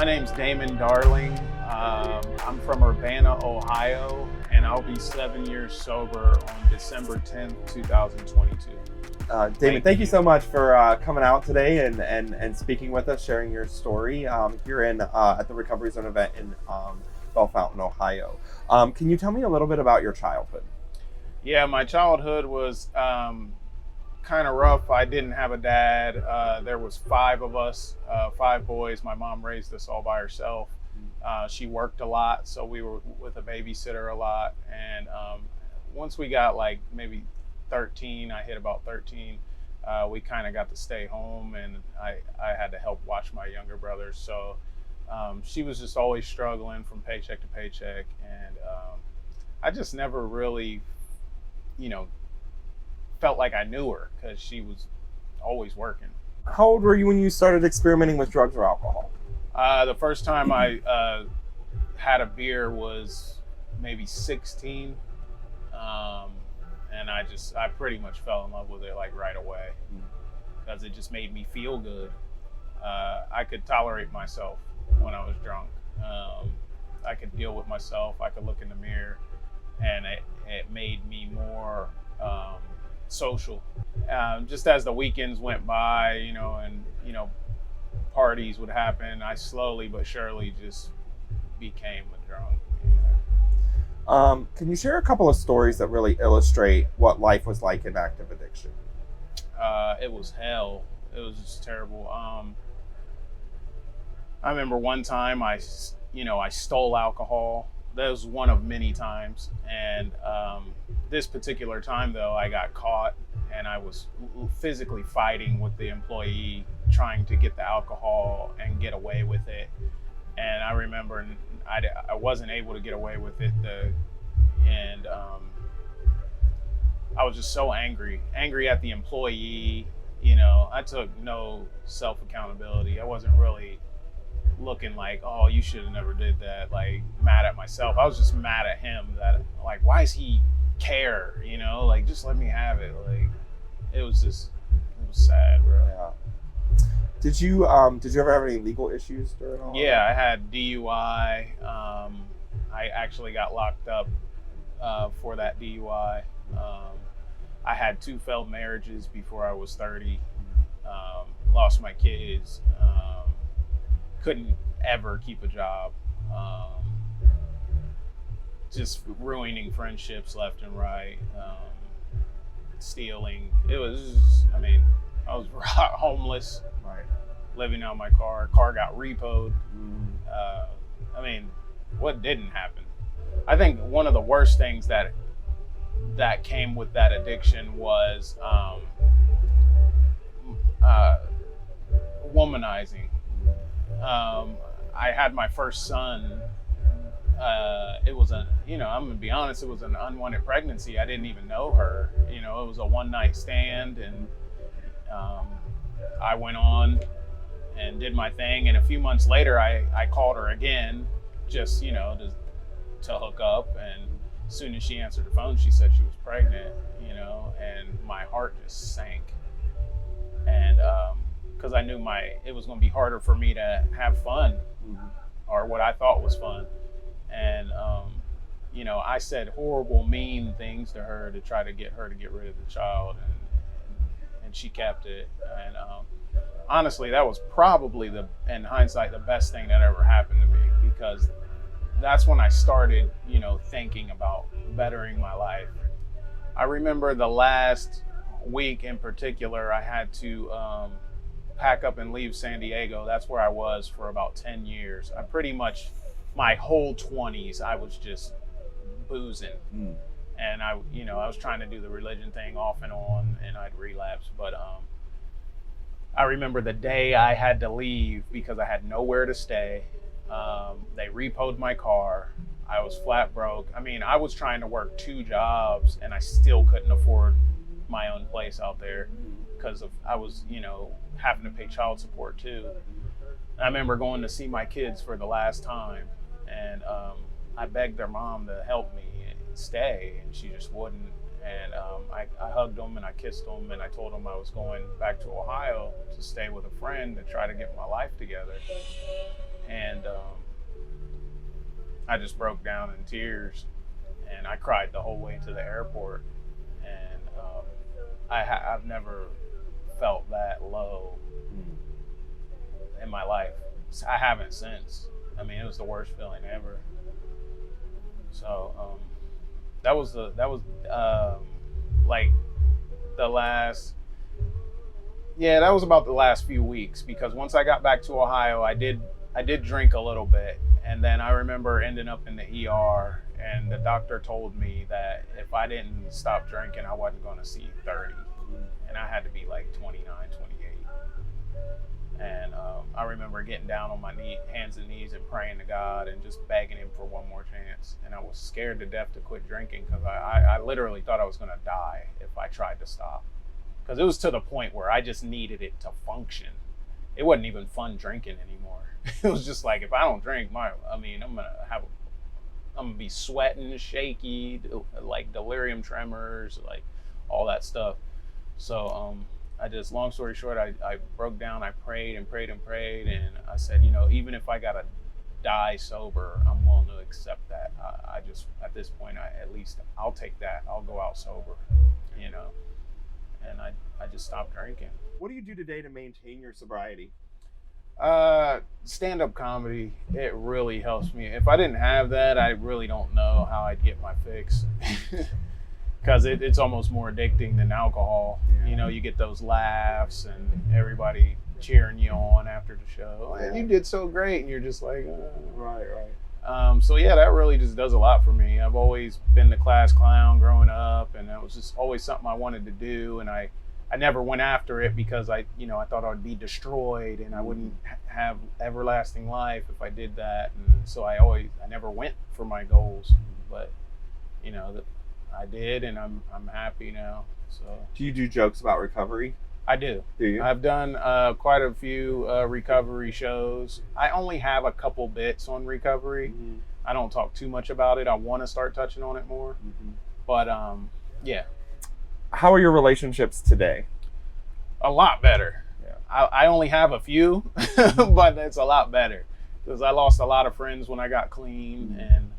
My name's Damon Darling. I'm from Urbana, Ohio, and I'll be 7 years sober on December 10th, 2022. Damon, thank you so much for coming out today and speaking with us, sharing your story here at the Recovery Zone event in Bell Fountain, Ohio. Can you tell me a little bit about your childhood? Yeah, my childhood was kind of rough. I didn't have a dad. There was five of us, five boys. My mom raised us all by herself. She worked a lot, so we were with a babysitter a lot. And once we got like maybe 13, I hit about 13, we kind of got to stay home, and I had to help watch my younger brothers. So she was just always struggling from paycheck to paycheck. And I just never really, felt like I knew her because she was always working. How old were you when you started experimenting with drugs or alcohol? The first time I had a beer was maybe 16. And I pretty much fell in love with it like right away because it just made me feel good. I could tolerate myself when I was drunk. I could deal with myself. I could look in the mirror, and it made me more social. Just as the weekends went by, and parties would happen, I slowly but surely just became a drunk. Can you share a couple of stories that really illustrate what life was like in active addiction? It was hell. It was just terrible. I remember one time I stole alcohol. That was one of many times. And this particular time, though, I got caught, and I was physically fighting with the employee, trying to get the alcohol and get away with it. And I remember I wasn't able to get away with it. I was just so angry at the employee. I took no self-accountability. I wasn't really looking like, oh, you should have never did that, like mad at myself. I was just mad at him that, like, why does he care? Like, just let me have it. Like, it was sad, bro. Yeah. Did you ever have any legal issues during all Yeah, that? I had DUI. I actually got locked up for that DUI. I had 2 failed marriages before I was 30. Lost my kids. Couldn't ever keep a job. Just ruining friendships left and right. Stealing. It was, I was homeless. Right. Living out my car. Car got repoed. What didn't happen? I think one of the worst things that came with that addiction was womanizing. I had my first son. It was I'm gonna be honest, it was an unwanted pregnancy. I didn't even know her. It was a one-night stand, and I went on and did my thing. And a few months later, I called her again, just to hook up. And as soon as she answered the phone, she said she was pregnant. And my heart just sank. And because I knew it was going to be harder for me to have fun, or what I thought was fun. And I said horrible, mean things to her to try to get her to get rid of the child, and she kept it. And honestly, that was probably in hindsight, the best thing that ever happened to me, because that's when I started, thinking about bettering my life. I remember the last week in particular, I had to pack up and leave San Diego. That's where I was for about 10 years. I pretty much, my whole 20s, I was just boozing. And I was trying to do the religion thing off and on, and I'd relapse. But I remember the day I had to leave because I had nowhere to stay. They repoed my car. I was flat broke. I was trying to work 2 jobs, and I still couldn't afford my own place out there because I was, having to pay child support too. I remember going to see my kids for the last time, and I begged their mom to help me stay, and she just wouldn't. And I hugged them and I kissed them, and I told them I was going back to Ohio to stay with a friend to try to get my life together. and I just broke down in tears, and I cried the whole way to the airport. And I've never felt that low in my life. I haven't since. I mean, it was the worst feeling ever. So that was like the last. Yeah, that was about the last few weeks, because once I got back to Ohio, I did drink a little bit, and then I remember ending up in the ER, and the doctor told me that if I didn't stop drinking, I wasn't going to see 30, and I had to be like 29, 28. And I remember getting down on my hands and knees and praying to God and just begging him for one more chance. And I was scared to death to quit drinking, because I literally thought I was going to die if I tried to stop. Because it was to the point where I just needed it to function. It wasn't even fun drinking anymore. It was just like, if I don't drink, I'm gonna be sweating, shaky, like delirium tremors, like all that stuff. So long story short, I broke down. I prayed and prayed and prayed, and I said, even if I gotta die sober, I'm willing to accept that. I just, at this point, I'll take that. I'll go out sober, and I just stopped drinking. What do you do today to maintain your sobriety? Stand-up comedy, it really helps me. If I didn't have that, I really don't know how I'd get my fix. Because it's almost more addicting than alcohol. Yeah. You get those laughs and everybody cheering you on after the show. Yeah. You did so great, and you're just like, Right. So yeah, that really just does a lot for me. I've always been the class clown growing up, and that was just always something I wanted to do, and I never went after it because I thought I'd be destroyed and I wouldn't have everlasting life if I did that. And so I never went for my goals, but I did, and I'm happy now. So do you do jokes about recovery? I do. Do you? I've done quite a few recovery shows. I only have a couple bits on recovery. Mm-hmm. I don't talk too much about it. I want to start touching on it more. Mm-hmm. But yeah. How are your relationships today? A lot better. Yeah. I only have a few, but it's a lot better, because I lost a lot of friends when I got clean, and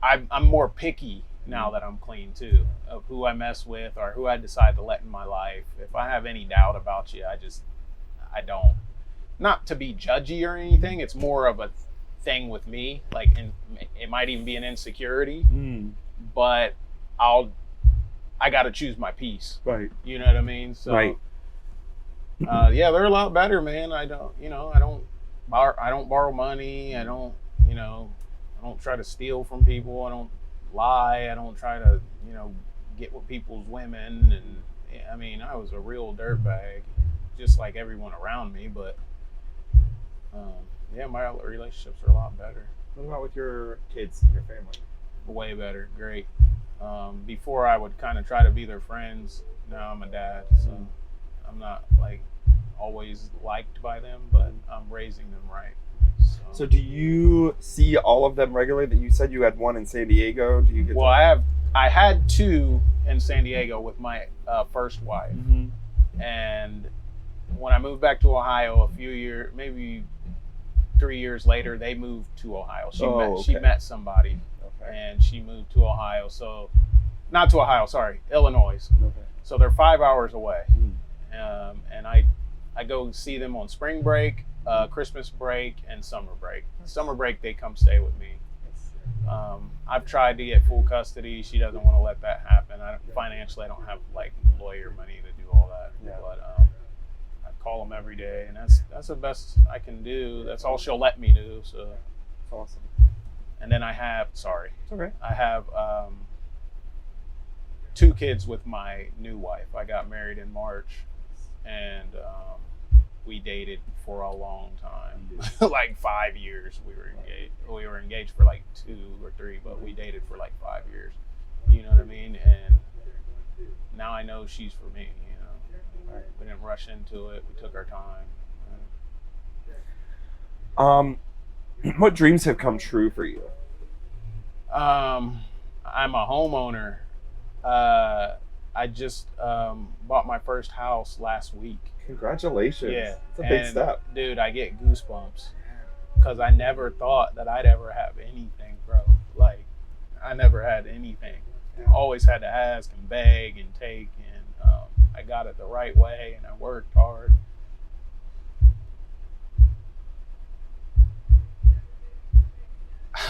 I'm more picky now that I'm clean too, of who I mess with or who I decide to let in my life. If I have any doubt about you, I don't. Not to be judgy or anything. It's more of a thing with me. Like, it might even be an insecurity, but I got to choose my peace. Right. You know what I mean? So, right. Yeah, they're a lot better, man. I don't borrow money. I don't try to steal from people. I don't lie. I don't try to, get with people's women. And I mean, I was a real dirtbag, just like everyone around me. But yeah, my relationships are a lot better. What about with your kids, your family? Way better. Great. Before I would kind of try to be their friends. Now I'm a dad, so I'm not like always liked by them, but I'm raising them right. So do you see all of them regularly? That you said you had one in San Diego. Do you get? Well, I had two in San Diego with my first wife, and when I moved back to Ohio a few years, maybe 3 years later, they moved to Ohio. She met somebody. And she moved to Ohio, not to Ohio, sorry, Illinois. Okay. So they're 5 hours away. And I go see them on spring break, Christmas break, and summer break. Summer break, they come stay with me. I've tried to get full custody. She doesn't want to let that happen. Financially, I don't have like lawyer money to do all that. Yeah. But I call them every day, and that's the best I can do. That's all she'll let me do. So that's awesome. And then I have, it's okay. I have 2 kids with my new wife. I got married in March, and we dated for a long time, like 5 years. We were engaged. We were engaged for like 2 or 3, but we dated for like 5 years. You know what I mean? And now I know she's for me. We didn't rush into it. We took our time. What dreams have come true for you? I'm a homeowner. I just bought my first house last week. Congratulations. Yeah. It's a big step. Dude, I get goosebumps. because I never thought that I'd ever have anything, bro. Like, I never had anything. Always had to ask and beg and take, and I got it the right way, and I worked hard.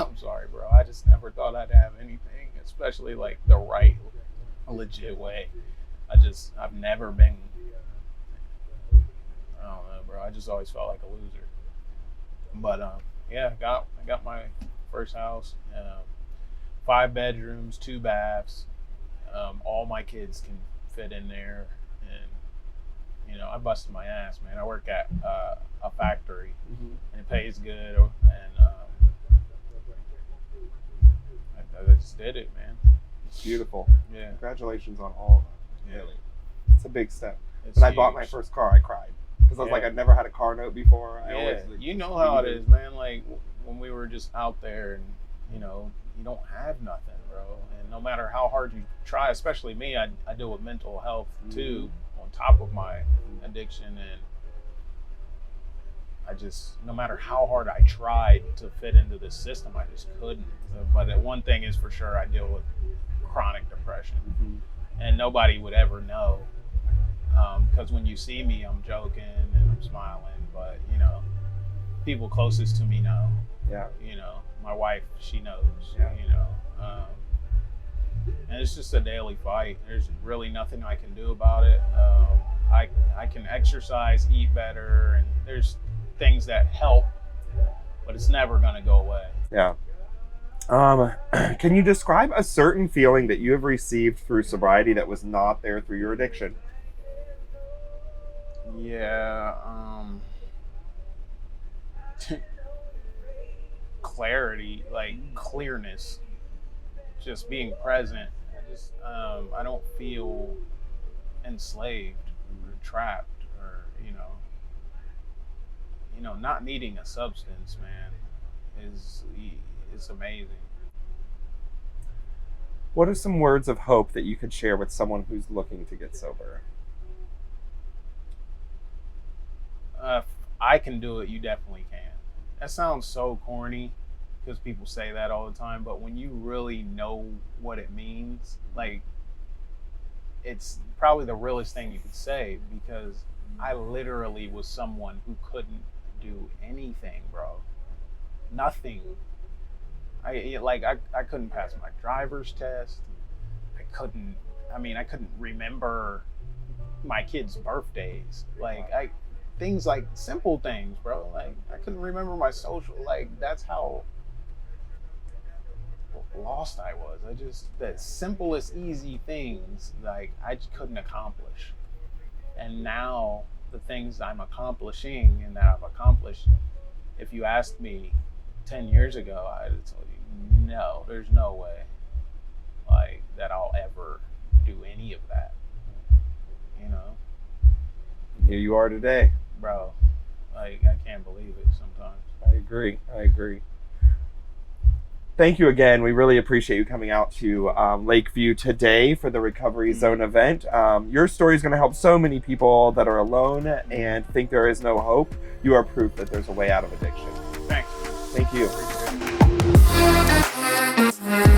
I'm sorry, bro. I just never thought I'd have anything, especially like the right, legit way. I've never been, I don't know, bro. I just always felt like a loser. But yeah, I got my first house, 5 bedrooms, 2 baths. All my kids can fit in there, and I busted my ass, man. I work at a factory, and it pays good, and I just did it, man. It's beautiful. Yeah. Congratulations on all of that. Yeah. Really, it's a big step. It's When I huge. bought my first car, I cried because I was like, I'd never had a car note before. I always, like, you know how it is, man. Like when we were just out there, and you don't have nothing, bro. And no matter how hard you try, especially me, I deal with mental health too, on top of my addiction, and no matter how hard I tried to fit into this system, I just couldn't. But one thing is for sure, I deal with chronic depression, and nobody would ever know, because when you see me, I'm joking and I'm smiling, but people closest to me know. Yeah. My wife, she knows. Yeah. And it's just a daily fight. There's really nothing I can do about it. I can exercise, eat better, and there's things that help, but it's never going to go away. Yeah. Can you describe a certain feeling that you have received through sobriety that was not there through your addiction? Yeah. Clarity, like clearness, just being present. I don't feel enslaved or trapped, or not needing a substance, man, it's amazing. What are some words of hope that you could share with someone who's looking to get sober? If I can do it, you definitely can. That sounds so corny because people say that all the time, but when you really know what it means, like, it's probably the realest thing you could say, because I literally was someone who couldn't do anything, bro. Nothing. I couldn't pass my driver's test. I couldn't remember my kids' birthdays. Things like simple things, bro. Like, I couldn't remember my social, that's how lost I was. The simplest, easy things, I just couldn't accomplish. And now the things I'm accomplishing and that I've accomplished, if you asked me 10 years ago, I'd have told you, no, there's no way that I'll ever do any of that. Here you are today. Bro, I can't believe it sometimes. I agree. Thank you again. We really appreciate you coming out to Lakeview today for the Recovery Zone event. Your story is going to help so many people that are alone and think there is no hope. You are proof that there's a way out of addiction. Thanks. Thank you. Appreciate it.